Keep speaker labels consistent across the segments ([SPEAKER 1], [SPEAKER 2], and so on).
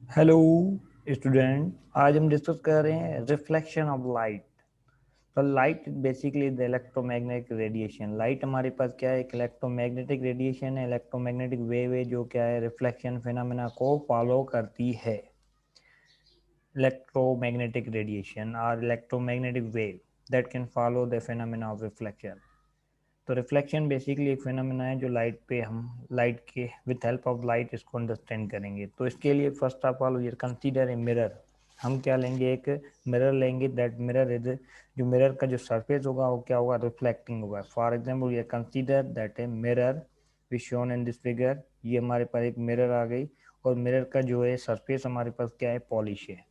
[SPEAKER 1] Hello student, आज हम discuss कर रहे हैं रिफ्लेक्शन ऑफ लाइट। तो light basically the electromagnetic radiation. Light हमारे पास क्या है, एक इलेक्ट्रोमैग्नेटिक रेडिएशन है, इलेक्ट्रोमैग्नेटिक वेव है जो क्या है रिफ्लेक्शन फिनोमेना को फॉलो करती है। इलेक्ट्रोमैग्नेटिक रेडिएशन और electromagnetic wave that can follow the phenomena of reflection. तो रिफ्लेक्शन बेसिकली एक फिनोमेना है जो लाइट पे हम लाइट के विथ हेल्प ऑफ लाइट इसको अंडरस्टैंड करेंगे। तो इसके लिए first of all we consider a mirror. हम क्या लेंगे, एक मिरर लेंगे। दैट मिरर इज, जो मिरर का जो सरफेस होगा वो क्या होगा, रिफ्लेक्टिंग होगा। For example we consider that a mirror which shown in this figure. ये हमारे पास एक मिरर आ गई और मिरर का जो है सरफेस हमारे पास क्या है, पॉलिश है।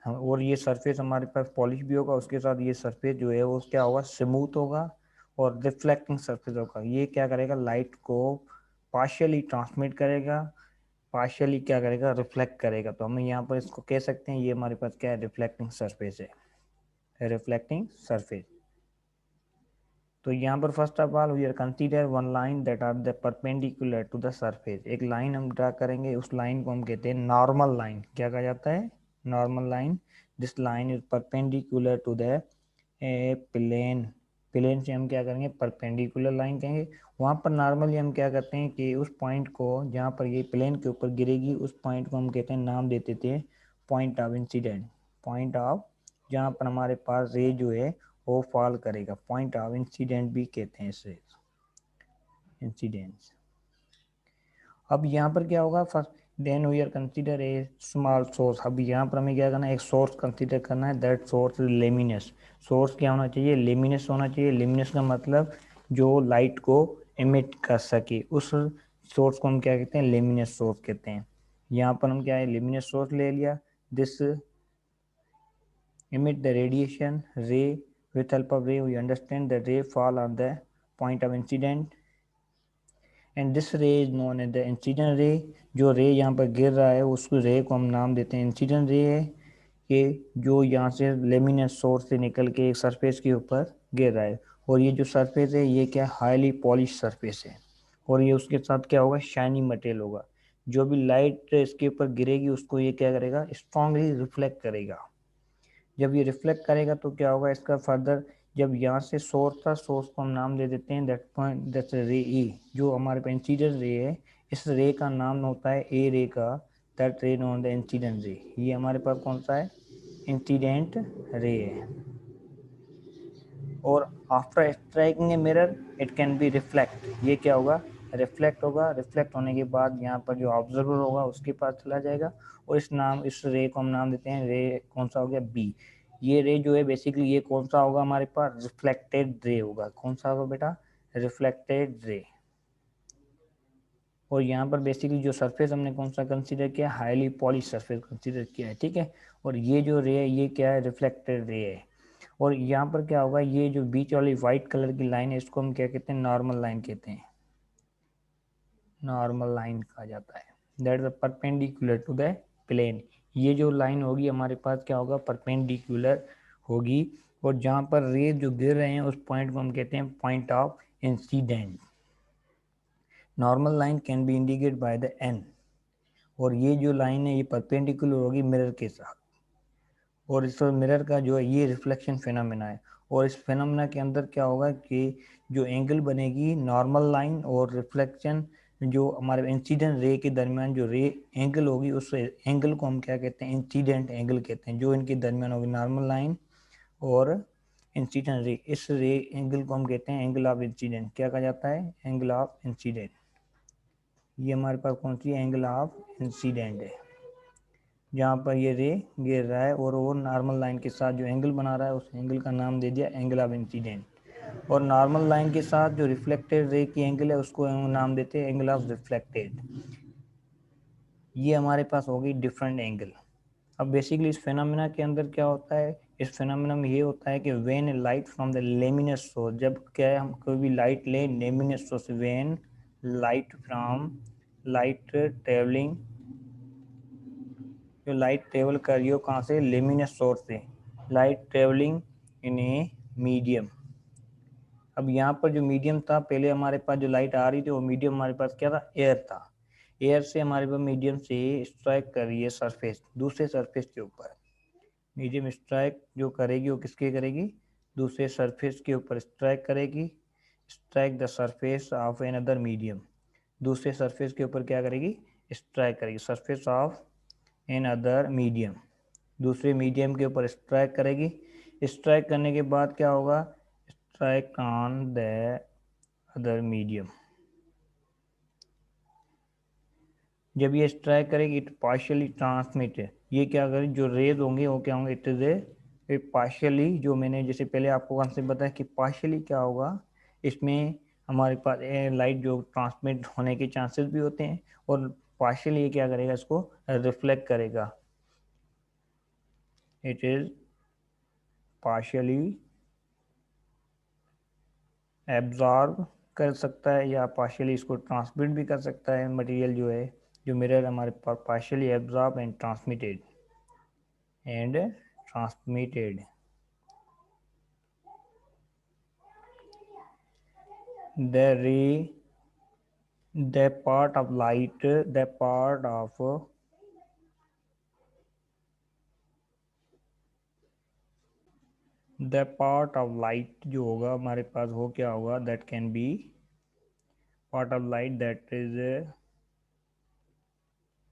[SPEAKER 1] हम और ये सरफेस हमारे पास पॉलिश भी होगा, उसके साथ ये सरफेस जो है वो क्या होगा, स्मूथ होगा और रिफ्लेक्टिंग सरफेस होगा। ये क्या करेगा, लाइट को पार्शियली ट्रांसमिट करेगा, पार्शियली क्या करेगा, रिफ्लेक्ट करेगा। तो हम यहाँ पर इसको कह सकते हैं ये हमारे पास क्या है, रिफ्लेक्टिंग सरफेस है, रिफ्लेक्टिंग सरफेस। तो यहाँ पर first of all we are consider one line that are the perpendicular to the surface. एक लाइन हम ड्रा करेंगे, उस लाइन को हम कहते हैं नॉर्मल लाइन। क्या कहा जाता है, normal line. This line is perpendicular to the plane. Plane से हम क्या करेंगे, परपेंडिकुलर लाइन कहेंगे। वहाँ पर नॉर्मली हम क्या करते हैं कि उस पॉइंट को जहाँ पर ये प्लेन के ऊपर गिरेगी उस पॉइंट को हम कहते हैं, नाम देते थे point of incident. Point of, जहाँ पर हमारे पास रे जो है वो फॉल करेगा, पॉइंट ऑफ इंसिडेंट भी कहते हैं इसे, इंसिडेंस। अब यहाँ पर क्या होगा, first then we are consider a small source. अब यहाँ पर हमें क्या करना है, एक सोर्स कंसीडर करना है। That source luminous. सोर्स क्या होना चाहिए, लेमिनस होना चाहिए। लेमिनस का मतलब जो लाइट को एमिट कर सके, उस सोर्स को हम क्या कहते हैं, लेमिनस सोर्स कहते हैं। यहाँ पर हम क्या है, लेमिनस सोर्स ले लिया। This emit the radiation ray. With help of ray we understand the ray fall on the point of incident and this ray is known as the incident ray. जो रे यहाँ पर गिर रहा है उस रे को हम नाम देते हैं इंसिडेंट रे है। कि जो यहाँ से लेमिनेस सोर्स से निकल के एक सरफेस के ऊपर गिर रहा है और ये जो सरफेस है ये क्या, हाईली पॉलिश सरफेस है और ये उसके साथ क्या होगा, शाइनी मटेरियल होगा। जो भी लाइट इसके ऊपर गिरेगी उसको ये क्या करेगा, स्ट्रांगली रिफ्लेक्ट करेगा। जब ये रिफ्लेक्ट करेगा तो क्या होगा इसका फर्दर, जब यहाँ से सोर्स था, सोर्स को हम नाम दे देते हैं दैट पॉइंट, दैट्स रे ई। जो हमारे पास इंसिडेंट रे है, इस रे का नाम होता है ए रे का, दैट रे नोन द इंसिडेंट रे। ये हमारे पास कौन सा है, इंसिडेंट रे है। और after striking a mirror it can be reflect. ये क्या होगा, रिफ्लेक्ट होगा। रिफ्लेक्ट होने के बाद यहाँ पर जो ऑब्जर्वर होगा उसके पास चला जाएगा और इस रे को हम नाम देते हैं, रे कौन सा हो गया, बी। ये रे जो है बेसिकली ये कौन सा होगा, हमारे पास रिफ्लेक्टेड रे होगा। कौन सा होगा बेटा, रिफ्लेक्टेड रे। और यहाँ पर बेसिकली जो सरफेस हमने कौन सा कंसीडर किया, हाईली पॉलिश सरफेस कंसीडर किया है, ठीक है। और ये जो रे है ये क्या है, रिफ्लेक्टेड रे है। और यहाँ पर क्या होगा, ये जो बीच वाली व्हाइट कलर की लाइन है इसको हम क्या कहते हैं, नॉर्मल लाइन कहते हैं, नॉर्मल लाइन कहा जाता है। That is perpendicular to the plane. ये जो लाइन होगी हमारे पास क्या होगा, परपेंडिकुलर होगी। और जहाँ पर रे जो गिर रहे हैं उस पॉइंट को हम कहते हैं point of incident. Normal line can be indicate by the N. और ये जो लाइन है ये परपेंडिकुलर होगी मिरर के साथ। और इस मिरर का जो है ये रिफ्लेक्शन फिनोमेना है। और इस फिनोमेना के अंदर क्या होगा कि जो एंगल बनेगी नॉर्मल लाइन और रिफ्लेक्शन, जो हमारे इंसिडेंट रे के दरमियान जो रे एंगल होगी उस एंगल को हम क्या कहते हैं, इंसिडेंट एंगल कहते हैं। जो इनके दरमियान होगी नॉर्मल लाइन और इंसिडेंट रे, इस रे एंगल को हम कहते हैं एंगल ऑफ इंसिडेंट। क्या कहा जाता है, एंगल ऑफ इंसिडेंट। ये हमारे पास कौन सी एंगल ऑफ इंसिडेंट है, जहाँ पर ये रे गिर रहा है और वो नॉर्मल लाइन के साथ जो एंगल बना रहा है उस एंगल का नाम दे दिया एंगल ऑफ इंसिडेंट। और नॉर्मल लाइन के साथ जो रिफ्लेक्टेड रे की एंगल है उसको नाम देते हैं एंगल ऑफ रिफ्लेक्टेड। ये हमारे पास हो गई डिफरेंट एंगल। अब बेसिकली इस फेनोमेना के अंदर क्या होता है, इस फेनोमेना में ये होता है कि when light from the luminous source, जब क्या है हम कोई भी लाइट ले luminous source, when light from, light travelling, जो लाइट ट्रेवल कर रही हो कहाँ से, लेमिनस सोर्स से, light travelling in a medium. अब यहाँ पर जो मीडियम था, पहले हमारे पास जो लाइट आ रही थी वो मीडियम हमारे पास क्या था, एयर था। एयर से हमारे पास मीडियम से स्ट्राइक कर रही है सरफेस, दूसरे सरफेस के ऊपर। मीडियम स्ट्राइक जो करेगी वो किसके करेगी, दूसरे सरफेस के ऊपर स्ट्राइक करेगी। Strike the surface of another medium, दूसरे सरफेस के ऊपर क्या करेगी, स्ट्राइक करेगी। Surface of another medium, दूसरे मीडियम के ऊपर स्ट्राइक करेगी। स्ट्राइक करने के बाद क्या होगा, strike on the other medium. जब ये स्ट्राइक करेगी इट पार्शियली ट्रांसमिट, ये क्या करेगी, जो रेज होंगे वो क्या होंगे, इट इज ए पार्शियली, जो मैंने जैसे पहले आपको कॉन्सेप्ट बताया कि पार्शियली क्या होगा, इसमें हमारे पास लाइट जो ट्रांसमिट होने के चांसेस भी होते हैं, और पार्शियली ये क्या करेगा, इसको रिफ्लेक्ट करेगा। इट इज पार्शियली एब्जॉर्ब कर सकता है या पार्शियली इसको ट्रांसमिट भी कर सकता है। मटेरियल जो है, जो मिरर हमारे पास partially absorb and transmitted the ray, the part of light, the part of light जो होगा हमारे पास, वो क्या होगा, that can be part of light that is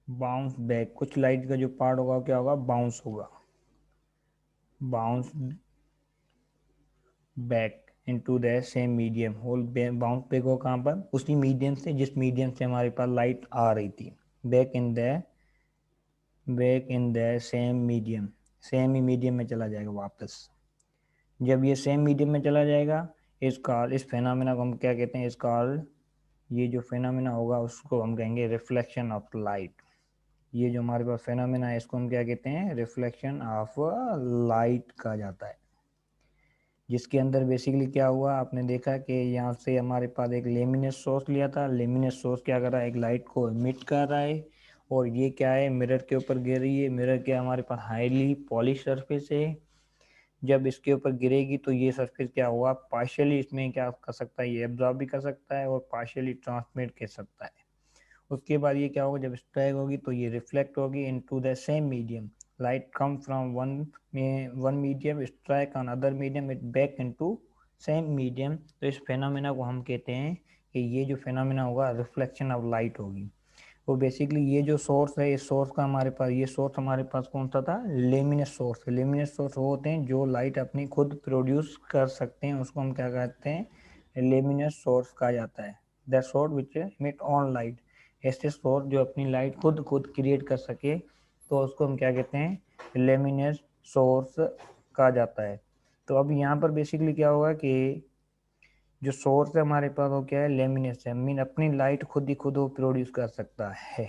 [SPEAKER 1] bounce back। कुछ लाइट का जो पार्ट होगा क्या होगा, बाउंस होगा, bounce back into the same medium. Whole bounce back हो कहाँ पर, उसी मीडियम से जिस मीडियम से हमारे पास लाइट आ रही थी। Back in the same medium, same he medium में चला जाएगा वापस। जब ये सेम मीडियम में चला जाएगा, इस फेनामिना को हम क्या कहते हैं, ये जो फेनामिना होगा उसको हम कहेंगे रिफ्लेक्शन ऑफ लाइट। ये जो हमारे पास फेनामिना है इसको हम क्या कहते हैं, रिफ्लेक्शन ऑफ लाइट कहा जाता है। जिसके अंदर बेसिकली क्या हुआ, आपने देखा कि यहाँ से हमारे पास एक लेमिनेस सोर्स लिया था। लेमिनेस सोर्स क्या कर रहा है, एक लाइट को इमिट कर रहा है, और ये क्या है, मिरर के ऊपर गिर रही है। मिरर क्या हमारे पास हाईली पॉलिश सरफेस है। जब इसके ऊपर गिरेगी तो ये सरफेस क्या हुआ, पार्शियली इसमें क्या कर सकता है, ये एब्जॉर्ब भी कर सकता है और पार्शियली ट्रांसमिट कर सकता है। उसके बाद ये क्या होगा, जब स्ट्राइक होगी तो ये रिफ्लेक्ट होगी into the same medium. Light come from one medium, strike on other medium, it back into same medium. तो इस फेनोमेना को हम कहते हैं कि ये जो फेनोमेना होगा रिफ्लेक्शन ऑफ लाइट होगी। वो बेसिकली ये जो सोर्स है, इस सोर्स का हमारे पास, ये सोर्स हमारे पास कौन सा था, लेमिनेस सोर्स। लेमिनेस सोर्स वो होते हैं जो लाइट अपनी खुद प्रोड्यूस कर सकते हैं, उसको हम क्या कहते हैं, लेमिनेस सोर्स कहा जाता है। That source which emit on light, ऐसे सोर्स जो अपनी लाइट खुद क्रिएट कर सके, तो उसको हम क्या कहते हैं, लेमिनेस सोर्स कहा जाता है। तो अब यहाँ पर बेसिकली क्या होगा कि जो सोर्स है हमारे पास वो क्या है, लेमिनेस है, मीन अपनी लाइट खुद ही खुद वो प्रोड्यूस कर सकता है।